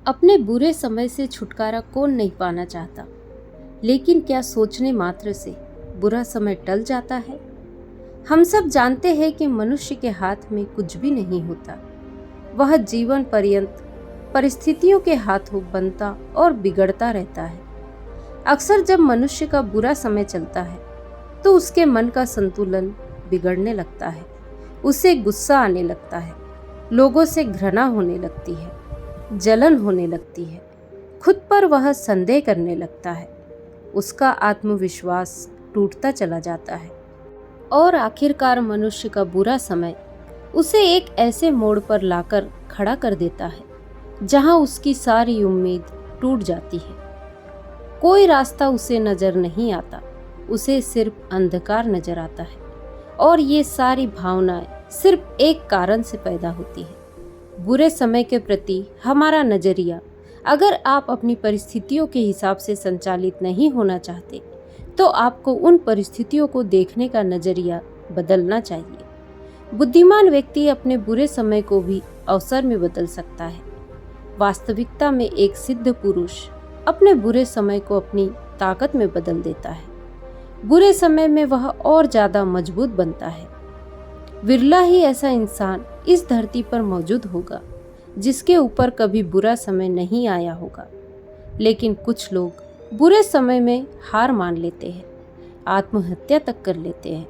अपने बुरे समय से छुटकारा कौन नहीं पाना चाहता, लेकिन क्या सोचने मात्र से बुरा समय टल जाता है। हम सब जानते हैं कि मनुष्य के हाथ में कुछ भी नहीं होता। वह जीवन पर्यंत परिस्थितियों के हाथों बनता और बिगड़ता रहता है। अक्सर जब मनुष्य का बुरा समय चलता है तो उसके मन का संतुलन बिगड़ने लगता है। उसे गुस्सा आने लगता है, लोगों से घृणा होने लगती है, जलन होने लगती है, खुद पर वह संदेह करने लगता है, उसका आत्मविश्वास टूटता चला जाता है और आखिरकार मनुष्य का बुरा समय उसे एक ऐसे मोड़ पर लाकर खड़ा कर देता है जहां उसकी सारी उम्मीद टूट जाती है। कोई रास्ता उसे नजर नहीं आता, उसे सिर्फ अंधकार नजर आता है और ये सारी भावनाएं सिर्फ एक कारण से पैदा होती है, बुरे समय के प्रति हमारा नजरिया। अगर आप अपनी परिस्थितियों के हिसाब से संचालित नहीं होना चाहते तो आपको उन परिस्थितियों को देखने का नजरिया बदलना चाहिए। बुद्धिमान व्यक्ति अपने बुरे समय को भी अवसर में बदल सकता है। वास्तविकता में एक सिद्ध पुरुष अपने बुरे समय को अपनी ताकत में बदल देता है। बुरे समय में वह और ज्यादा मजबूत बनता है। विरला ही ऐसा इंसान इस धरती पर मौजूद होगा जिसके ऊपर कभी बुरा समय नहीं आया होगा। लेकिन कुछ लोग बुरे समय में हार मान लेते हैं, आत्महत्या तक कर लेते हैं।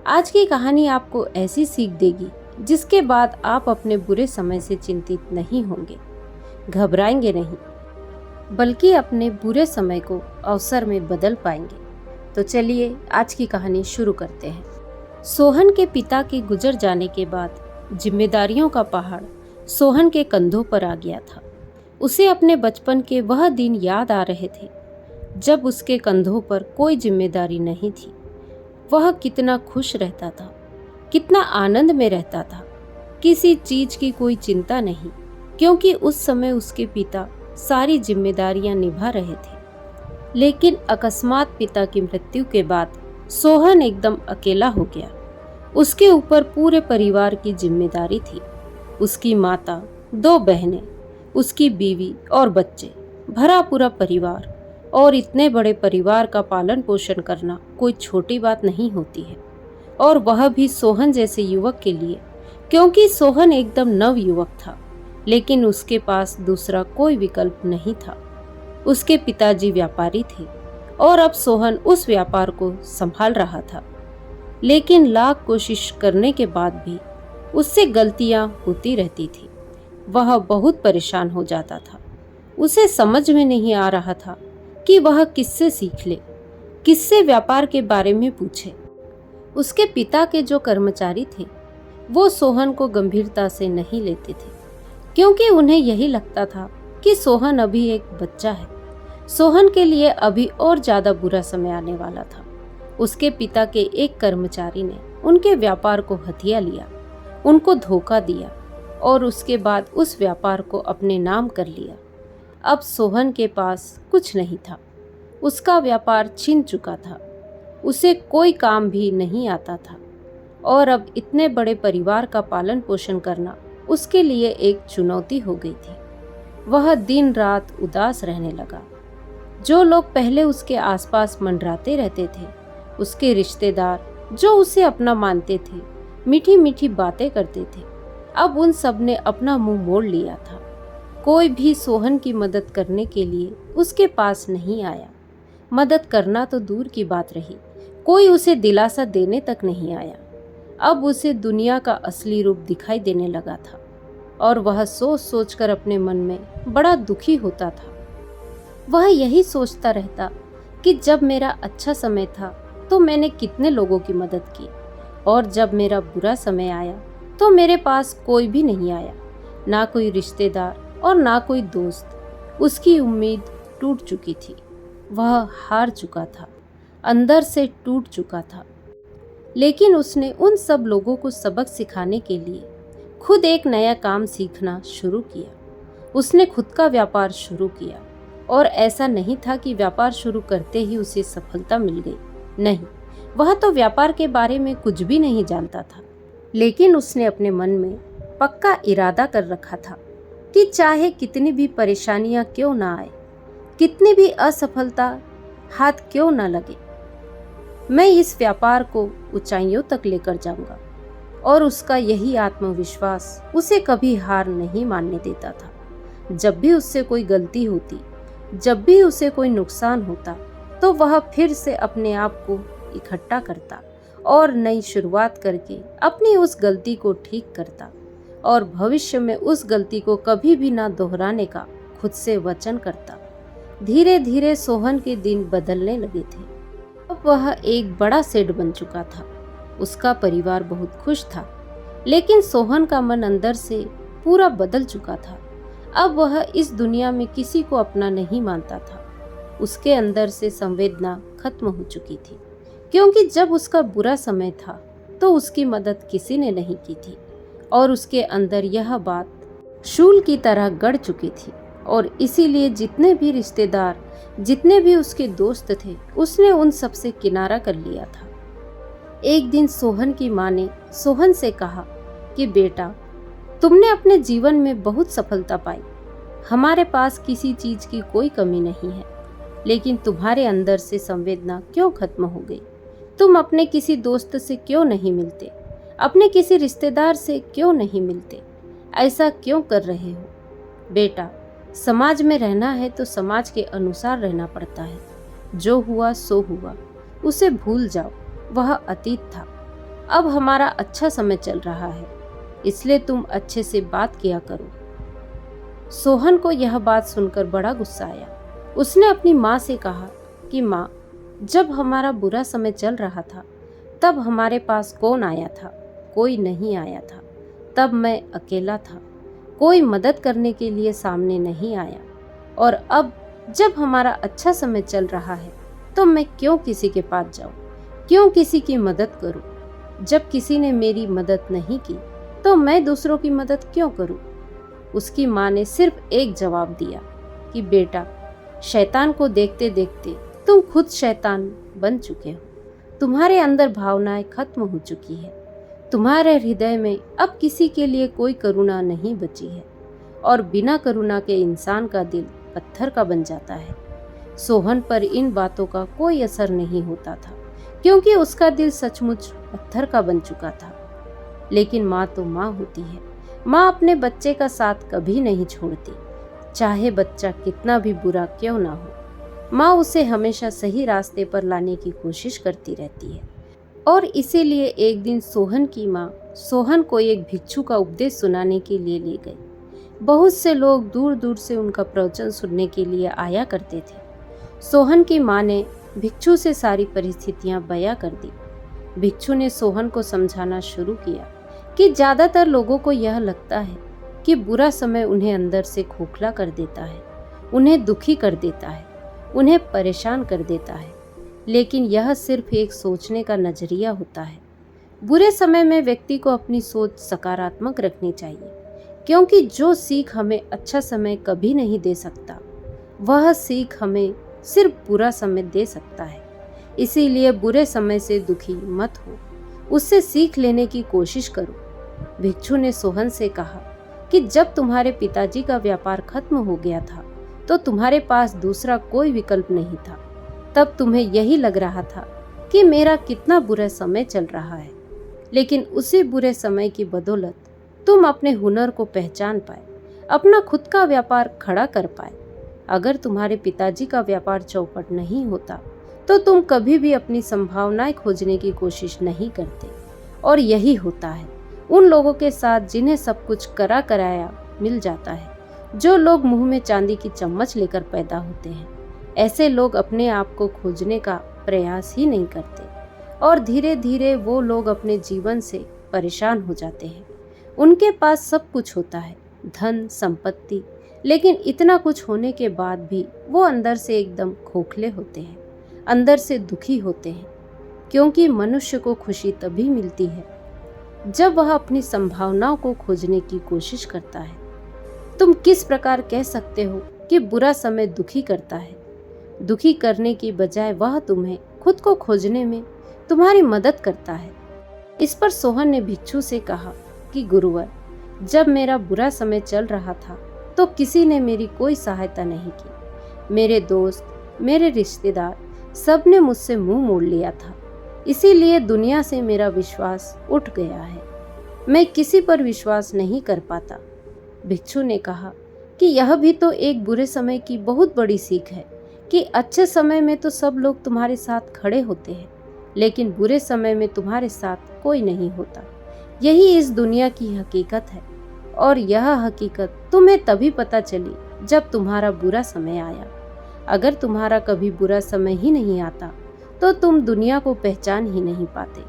आज की कहानी आपको ऐसी सीख देगी जिसके बाद आप अपने बुरे समय से चिंतित नहीं होंगे, घबराएंगे नहीं, बल्कि अपने बुरे समय को अवसर में बदल पाएंगे। तो चलिए आज की कहानी शुरू करते हैं। सोहन के पिता के गुजर जाने के बाद जिम्मेदारियों का पहाड़ सोहन के कंधों पर आ गया था। उसे अपने बचपन के वह दिन याद आ रहे थे जब उसके कंधों पर कोई जिम्मेदारी नहीं थी। वह कितना खुश रहता था, कितना आनंद में रहता था। किसी चीज की कोई चिंता नहीं, क्योंकि उस समय उसके पिता सारी जिम्मेदारियां निभा रहे थे। लेकिन अकस्मात पिता की मृत्यु के बाद सोहन एकदम अकेला हो गया। उसके ऊपर पूरे परिवार की जिम्मेदारी थी। उसकी माता, 2 बहनें, उसकी बीवी और बच्चे, भरा पूरा परिवार। और इतने बड़े परिवार का पालन पोषण करना कोई छोटी बात नहीं होती है, और वह भी सोहन जैसे युवक के लिए, क्योंकि सोहन एकदम नव युवक था। लेकिन उसके पास दूसरा कोई विकल्प नहीं था। उसके पिताजी व्यापारी थे और अब सोहन उस व्यापार को संभाल रहा था। लेकिन लाख कोशिश करने के बाद भी उससे गलतियां होती रहती थी। वह बहुत परेशान हो जाता था। उसे समझ में नहीं आ रहा था कि वह किससे सीख ले, किससे व्यापार के बारे में पूछे। उसके पिता के जो कर्मचारी थे वो सोहन को गंभीरता से नहीं लेते थे, क्योंकि उन्हें यही लगता था कि सोहन अभी एक बच्चा है। सोहन के लिए अभी और ज्यादा बुरा समय आने वाला था। उसके पिता के एक कर्मचारी ने उनके व्यापार को हथिया लिया, उनको धोखा दिया और उसके बाद उस व्यापार को अपने नाम कर लिया। अब सोहन के पास कुछ नहीं था। उसका व्यापार छिन चुका था। उसे कोई काम भी नहीं आता था और अब इतने बड़े परिवार का पालन पोषण करना उसके लिए एक चुनौती हो गई थी। वह दिन रात उदास रहने लगा। जो लोग पहले उसके आसपास मंडराते रहते थे, उसके रिश्तेदार जो उसे अपना मानते थे, मीठी मीठी बातें करते थे, अब उन सब ने अपना मुंह मोड़ लिया था। कोई भी सोहन की मदद करने के लिए उसके पास नहीं आया। मदद करना तो दूर की बात रही, कोई उसे दिलासा देने तक नहीं आया। अब उसे दुनिया का असली रूप दिखाई देने लगा था और वह सोच सोच कर अपने मन में बड़ा दुखी होता था। वह यही सोचता रहता कि जब मेरा अच्छा समय था तो मैंने कितने लोगों की मदद की, और जब मेरा बुरा समय आया तो मेरे पास कोई भी नहीं आया, ना कोई रिश्तेदार और ना कोई दोस्त। उसकी उम्मीद टूट चुकी थी। वह हार चुका था, अंदर से टूट चुका था। लेकिन उसने उन सब लोगों को सबक सिखाने के लिए खुद एक नया काम सीखना शुरू किया। उसने खुद का व्यापार शुरू किया, और ऐसा नहीं था कि व्यापार शुरू करते ही उसे सफलता मिल गई। नहीं, वह तो व्यापार के बारे में कुछ भी नहीं जानता था। लेकिन उसने अपने मन में पक्का इरादा कर रखा था कि चाहे कितनी भी परेशानियां क्यों ना आए, कितनी भी असफलता हाथ क्यों ना लगे, मैं इस व्यापार को ऊंचाइयों तक लेकर जाऊंगा। और उसका यही आत्मविश्वास उसे कभी हार नहीं मानने देता था। जब भी उससे कोई गलती होती, जब भी उसे कोई नुकसान होता, तो वह फिर से अपने आप को इकट्ठा करता और नई शुरुआत करके अपनी उस गलती को ठीक करता और भविष्य में उस गलती को कभी भी ना दोहराने का खुद से वचन करता। धीरे धीरे सोहन के दिन बदलने लगे थे। अब वह एक बड़ा सेठ बन चुका था। उसका परिवार बहुत खुश था, लेकिन सोहन का मन अंदर से पूरा बदल चुका था। अब वह इस दुनिया में किसी को अपना नहीं मानता था। उसके अंदर से संवेदना खत्म हो चुकी थी, क्योंकि जब उसका बुरा समय था तो उसकी मदद किसी ने नहीं की थी और उसके अंदर यह बात शूल की तरह गड़ चुकी थी। और इसीलिए जितने भी रिश्तेदार, जितने भी उसके दोस्त थे, उसने उन सब से किनारा कर लिया था। एक दिन सोहन की माँ ने सोहन से कहा कि बेटा, तुमने अपने जीवन में बहुत सफलता पाई, हमारे पास किसी चीज की कोई कमी नहीं है, लेकिन तुम्हारे अंदर से संवेदना क्यों खत्म हो गई? तुम अपने किसी दोस्त से क्यों नहीं मिलते? अपने किसी रिश्तेदार से क्यों नहीं मिलते? ऐसा क्यों कर रहे हो? बेटा, समाज में रहना है तो समाज के अनुसार रहना पड़ता है। जो हुआ सो हुआ, उसे भूल जाओ, वह अतीत था। अब हमारा अच्छा समय चल रहा है, इसलिए तुम अच्छे से बात किया करो। सोहन को यह बात सुनकर बड़ा गुस्सा आया। उसने अपनी माँ से कहा कि माँ, जब हमारा बुरा समय चल रहा था तब हमारे पास कौन आया था? कोई नहीं आया था। तब मैं अकेला था, कोई मदद करने के लिए सामने नहीं आया। और अब जब हमारा अच्छा समय चल रहा है तो मैं क्यों किसी के पास जाऊं, क्यों किसी की मदद करूं? जब किसी ने मेरी मदद नहीं की तो मैं दूसरों की मदद क्यों करूं? उसकी माँ ने सिर्फ एक जवाब दिया कि बेटा, शैतान को देखते देखते तुम खुद शैतान बन चुके हो। तुम्हारे अंदर भावनाएं खत्म हो चुकी है। तुम्हारे हृदय में अब किसी के लिए कोई करुणा नहीं बची है और बिना करुणा के इंसान का दिल पत्थर का बन जाता है। सोहन पर इन बातों का कोई असर नहीं होता था, क्योंकि उसका दिल सचमुच पत्थर का बन चुका था। लेकिन माँ तो माँ होती है। माँ अपने बच्चे का साथ कभी नहीं छोड़ती, चाहे बच्चा कितना भी बुरा क्यों ना हो। माँ उसे हमेशा सही रास्ते पर लाने की कोशिश करती रहती है। और इसीलिए एक दिन सोहन की माँ सोहन को एक भिक्षु का उपदेश सुनाने के लिए ले गई। बहुत से लोग दूर दूर से उनका प्रवचन सुनने के लिए आया करते थे। सोहन की माँ ने भिक्षु से सारी परिस्थितियां बयां कर दी। भिक्षु ने सोहन को समझाना शुरू किया कि ज़्यादातर लोगों को यह लगता है कि बुरा समय उन्हें अंदर से खोखला कर देता है, उन्हें दुखी कर देता है, उन्हें परेशान कर देता है। लेकिन यह सिर्फ एक सोचने का नजरिया होता है। बुरे समय में व्यक्ति को अपनी सोच सकारात्मक रखनी चाहिए, क्योंकि जो सीख हमें अच्छा समय कभी नहीं दे सकता, वह सीख हमें सिर्फ बुरा समय दे सकता है। इसीलिए बुरे समय से दुखी मत हो, उससे सीख लेने की कोशिश करो। भिक्षु ने सोहन से कहा कि जब तुम्हारे पिताजी का व्यापार खत्म हो गया था तो तुम्हारे पास दूसरा कोई विकल्प नहीं था। तब तुम्हें यही लग रहा था कि मेरा कितना बुरा समय चल रहा है, लेकिन उसी बुरे समय की बदौलत तुम अपने हुनर को पहचान पाए, अपना खुद का व्यापार खड़ा कर पाए। अगर तुम्हारे पिताजी का व्यापार चौपट नहीं होता तो तुम कभी भी अपनी संभावनाएं खोजने की कोशिश नहीं करते। और यही होता है उन लोगों के साथ जिन्हें सब कुछ करा कराया मिल जाता है, जो लोग मुंह में चांदी की चम्मच लेकर पैदा होते हैं। ऐसे लोग अपने आप को खोजने का प्रयास ही नहीं करते और धीरे धीरे वो लोग अपने जीवन से परेशान हो जाते हैं। उनके पास सब कुछ होता है, धन संपत्ति, लेकिन इतना कुछ होने के बाद भी वो अंदर से एकदम खोखले होते हैं, अंदर से दुखी होते हैं। क्योंकि मनुष्य को खुशी तभी मिलती है जब वह अपनी संभावनाओं को खोजने की कोशिश करता है। तुम किस प्रकार कह सकते हो कि बुरा समय दुखी करता है? दुखी करने की बजाय वह तुम्हें खुद को खोजने में तुम्हारी मदद करता है। इस पर सोहन ने भिक्षु से कहा कि गुरुवर, जब मेरा बुरा समय चल रहा था तो किसी ने मेरी कोई सहायता नहीं की। मेरे दोस्त, मेरे रिश्तेदार सब ने मुझसे मुंह मोड़ लिया था। इसीलिए दुनिया से मेरा विश्वास उठ गया है। मैं किसी पर विश्वास नहीं कर पाता। भिक्षु ने कहा कि यह भी तो एक बुरे समय की बहुत बड़ी सीख है कि अच्छे समय में तो सब लोग तुम्हारे साथ खड़े होते हैं, लेकिन बुरे समय में तुम्हारे साथ कोई नहीं होता। यही इस दुनिया की हकीकत है, और यह हकीकत तुम्हें तभी पता चली जब तुम्हारा बुरा समय आया। अगर तुम्हारा कभी बुरा समय ही नहीं आता तो तुम दुनिया को पहचान ही नहीं पाते।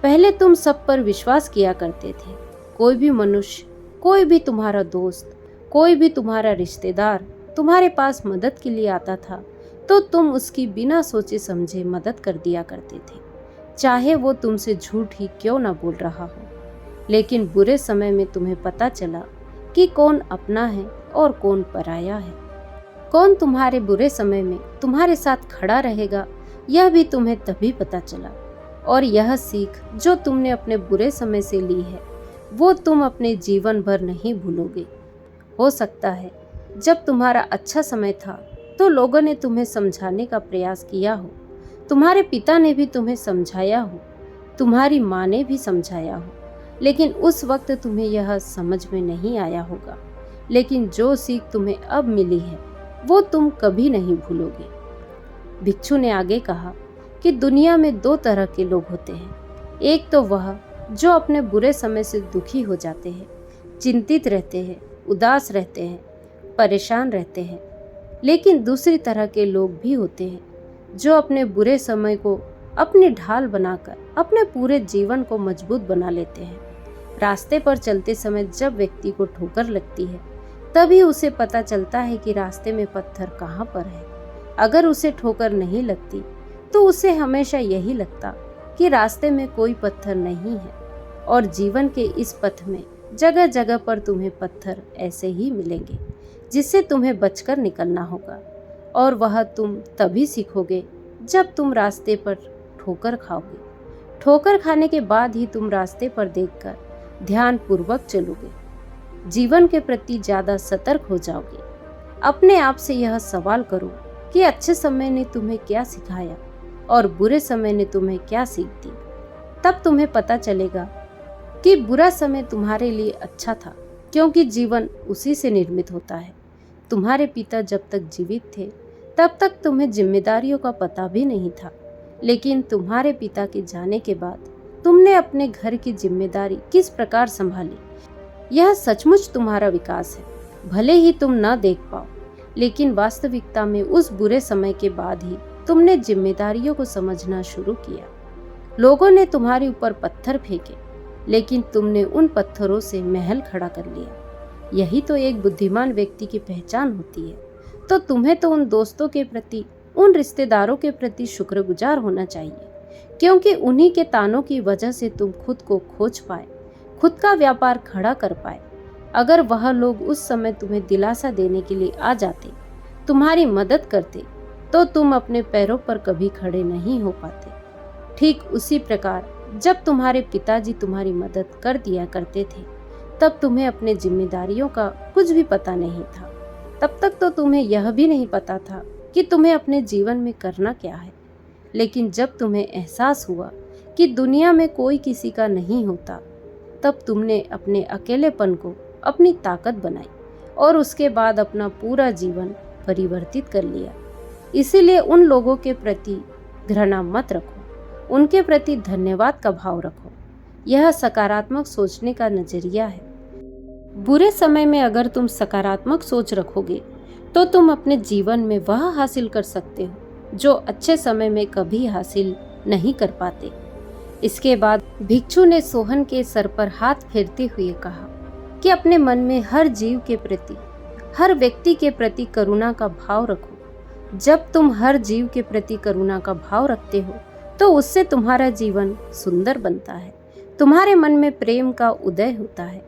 पहले तुम सब पर विश्वास किया करते थे। कोई भी मनुष्य, कोई भी तुम्हारा दोस्त, कोई भी तुम्हारा रिश्तेदार तुम्हारे पास मदद के लिए आता था तो तुम उसकी बिना सोचे समझे मदद कर दिया करते थे, चाहे वो तुमसे झूठ ही क्यों ना बोल रहा हो। लेकिन बुरे समय में तुम्हें पता चला कि कौन अपना है और कौन पराया है। कौन तुम्हारे बुरे समय में तुम्हारे साथ खड़ा रहेगा, यह भी तुम्हें तभी पता चला। और यह सीख जो तुमने अपने बुरे समय से ली है, वो तुम अपने जीवन भर नहीं भूलोगे। हो सकता है जब तुम्हारा अच्छा समय था तो लोगों ने तुम्हें समझाने का प्रयास किया हो, तुम्हारे पिता ने भी तुम्हें समझाया हो, तुम्हारी माँ ने भी समझाया हो, लेकिन उस वक्त तुम्हें यह समझ में नहीं आया होगा। लेकिन जो सीख तुम्हें अब मिली है वो तुम कभी नहीं भूलोगे। भिक्षु ने आगे कहा कि दुनिया में दो तरह के लोग होते हैं। एक तो वह जो अपने बुरे समय से दुखी हो जाते हैं, चिंतित रहते हैं, उदास रहते हैं, परेशान रहते हैं। लेकिन दूसरी तरह के लोग भी होते हैं जो अपने बुरे समय को अपनी ढाल बनाकर अपने पूरे जीवन को मजबूत बना लेते हैं। रास्ते पर चलते समय जब व्यक्ति को ठोकर लगती है तभी उसे पता चलता है कि रास्ते में पत्थर कहाँ पर है। अगर उसे ठोकर नहीं लगती तो उसे हमेशा यही लगता कि रास्ते में कोई पत्थर नहीं है। और जीवन के इस पथ में जगह जगह पर तुम्हें पत्थर ऐसे ही मिलेंगे जिससे तुम्हें बचकर निकलना होगा। और वह तुम तभी सीखोगे जब तुम रास्ते पर ठोकर खाओगे। ठोकर खाने के बाद ही तुम रास्ते पर देखकर ध्यान पूर्वक चलोगे, जीवन के प्रति ज्यादा सतर्क हो जाओगे। अपने आप से यह सवाल करो कि अच्छे समय ने तुम्हें क्या सिखाया और बुरे समय ने तुम्हें क्या सीख दी। तब तुम्हें पता चलेगा कि बुरा समय तुम्हारे लिए अच्छा था, क्योंकि जीवन उसी से निर्मित होता है। तुम्हारे पिता जब तक जीवित थे तब तक तुम्हें जिम्मेदारियों का पता भी नहीं था, लेकिन तुम्हारे पिता के जाने के बाद तुमने अपने घर की जिम्मेदारी किस प्रकार संभाली, यह सचमुच तुम्हारा विकास है। भले ही तुम न देख पाओ, लेकिन वास्तविकता में उस बुरे समय के बाद ही तुमने जिम्मेदारियों को समझना शुरू किया। लोगों ने तुम्हारे ऊपर पत्थर फेंके, लेकिन तुमने उन पत्थरों से महल खड़ा कर लिया। यही तो एक बुद्धिमान व्यक्ति की पहचान होती है। तो तुम्हें तो उन दोस्तों के प्रति, उन रिश्तेदारों के प्रति शुक्रगुजार होना चाहिए, क्योंकि उन्हीं के तानों की वजह से तुम खुद को खोज पाए, खुद का व्यापार खड़ा कर पाए। अगर वह लोग उस समय तुम्हें दिलासा देने के लिए आ जाते, तुम्हारी मदद करते, तो तुम अपने पैरों पर कभी खड़े नहीं हो पाते। ठीक उसी प्रकार जब तुम्हारे पिताजी तुम्हारी मदद कर दिया करते थे, तब तुम्हें अपने जिम्मेदारियों का कुछ भी पता नहीं था। तब तक तो तुम्हें यह भी नहीं पता था कि तुम्हें अपने जीवन में करना क्या है। लेकिन जब तुम्हें एहसास हुआ कि दुनिया में कोई किसी का नहीं होता, तब तुमने अपने अकेलेपन को अपनी ताकत बनाई और उसके बाद अपना पूरा जीवन परिवर्तित कर लिया। इसीलिए उन लोगों के प्रति घृणा मत रखो, उनके प्रति धन्यवाद का भाव रखो। यह सकारात्मक सोचने का नजरिया है। बुरे समय में अगर तुम सकारात्मक सोच रखोगे तो तुम अपने जीवन में वह हासिल कर सकते हो जो अच्छे समय में कभी हासिल नहीं कर पाते। इसके बाद भिक्षु ने सोहन के सर पर हाथ फेरते हुए कहा कि अपने मन में हर जीव के प्रति, हर व्यक्ति के प्रति करुणा का भाव रखो। जब तुम हर जीव के प्रति करुणा का भाव रखते हो तो उससे तुम्हारा जीवन सुंदर बनता है। तुम्हारे मन में प्रेम का उदय होता है,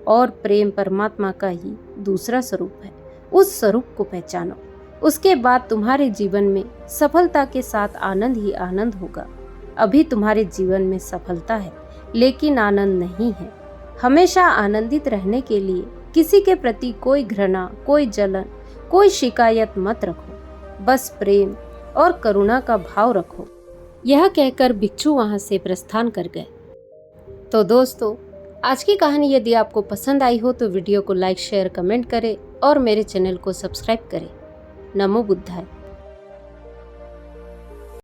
और प्रेम परमात्मा का ही दूसरा स्वरूप है। उस स्वरूप को पहचानो। उसके बाद तुम्हारे जीवन में सफलता के साथ आनंद ही आनंद होगा। अभी तुम्हारे जीवन में सफलता है, लेकिन आनंद नहीं है। हमेशा आनंदित रहने के लिए किसी के प्रति कोई घृणा, कोई जलन, कोई शिकायत मत रखो, बस प्रेम और करुणा का भाव रखो। यह कहकर भिक्षु वहां से प्रस्थान कर गए। तो दोस्तों, आज की कहानी यदि आपको पसंद आई हो तो वीडियो को लाइक, शेयर, कमेंट करें और मेरे चैनल को सब्सक्राइब करें। नमो बुद्धाय।